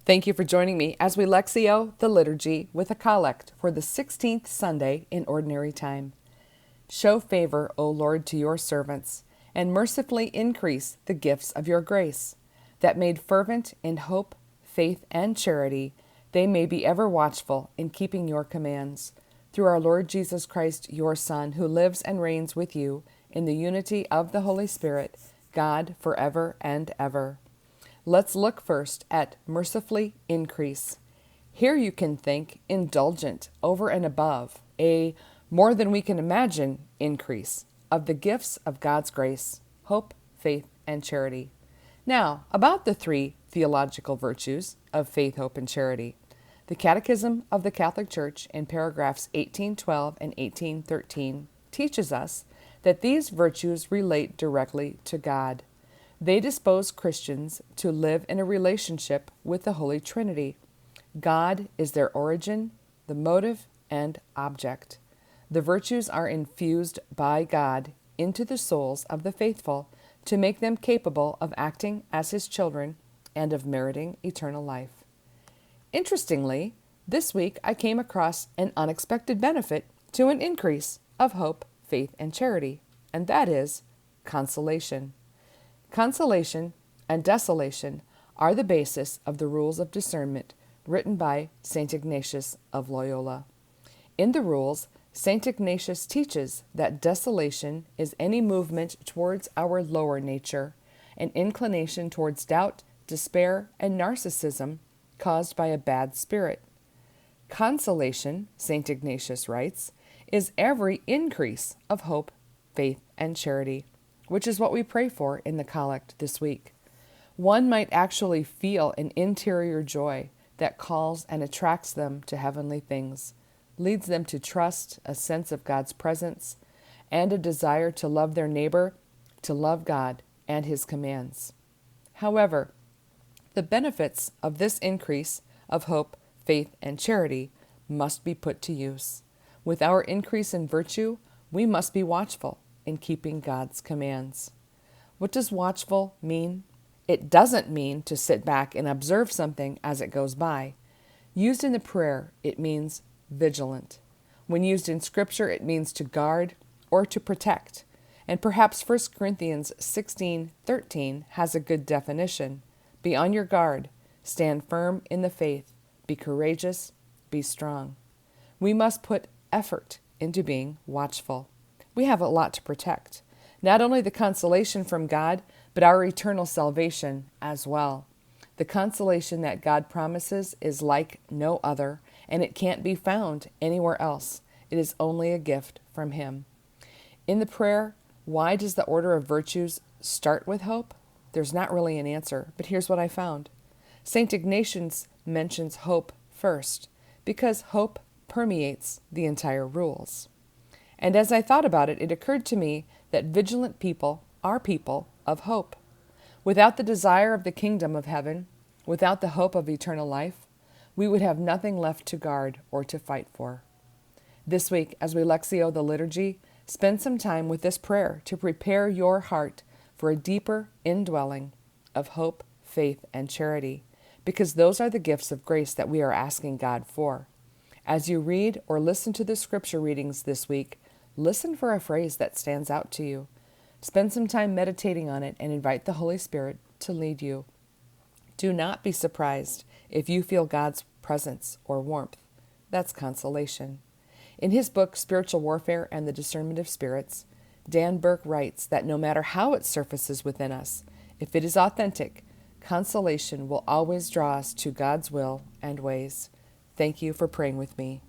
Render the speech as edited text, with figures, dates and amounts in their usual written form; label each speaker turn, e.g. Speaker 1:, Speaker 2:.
Speaker 1: Thank you for joining me as we Lectio the liturgy with a collect for the 16th Sunday in Ordinary Time. Show favor, O Lord, to your servants, and mercifully increase the gifts of your grace, that made fervent in hope, faith, and charity, they may be ever watchful in keeping your commands. Through our Lord Jesus Christ, your Son, who lives and reigns with you in the unity of the Holy Spirit, God, forever and ever. Let's look first at mercifully increase. Here you can think indulgent, over and above, a more than we can imagine increase of the gifts of God's grace, hope, faith, and charity. Now, about the three theological virtues of faith, hope, and charity. The Catechism of the Catholic Church in paragraphs 1812 and 1813 teaches us that these virtues relate directly to God. They dispose Christians to live in a relationship with the Holy Trinity. God is their origin, the motive, and object. The virtues are infused by God into the souls of the faithful to make them capable of acting as His children and of meriting eternal life. Interestingly, this week I came across an unexpected benefit to an increase of hope, faith, and charity, and that is consolation. Consolation and desolation are the basis of the rules of discernment written by St. Ignatius of Loyola. In the rules, St. Ignatius teaches that desolation is any movement towards our lower nature, an inclination towards doubt, despair, and narcissism caused by a bad spirit. Consolation, St. Ignatius writes, is every increase of hope, faith, and charity, which is what we pray for in the collect this week. One might actually feel an interior joy that calls and attracts them to heavenly things, leads them to trust, a sense of God's presence, and a desire to love their neighbor, to love God and His commands. However, the benefits of this increase of hope, faith, and charity must be put to use. With our increase in virtue, we must be watchful in keeping God's commands. What does watchful mean? It doesn't mean to sit back and observe something as it goes by. Used in the prayer, it means vigilant. When used in Scripture, it means to guard or to protect. And perhaps 1 Corinthians 16:13 has a good definition. Be on your guard, stand firm in the faith, be courageous, be strong. We must put effort into being watchful. We have a lot to protect. Not only the consolation from God, but our eternal salvation as well. The consolation that God promises is like no other, and it can't be found anywhere else. It is only a gift from Him. In the prayer, why does the order of virtues start with hope? There's not really an answer, but here's what I found. St. Ignatius mentions hope first, because hope permeates the entire rules. And as I thought about it, it occurred to me that vigilant people are people of hope. Without the desire of the kingdom of heaven, without the hope of eternal life, we would have nothing left to guard or to fight for. This week, as we Lectio the liturgy, spend some time with this prayer to prepare your heart for a deeper indwelling of hope, faith, and charity, because those are the gifts of grace that we are asking God for. As you read or listen to the scripture readings this week, listen for a phrase that stands out to you. Spend some time meditating on it and invite the Holy Spirit to lead you. Do not be surprised if you feel God's presence or warmth. That's consolation. In his book, Spiritual Warfare and the Discernment of Spirits, Dan Burke writes that no matter how it surfaces within us, if it is authentic, consolation will always draw us to God's will and ways. Thank you for praying with me.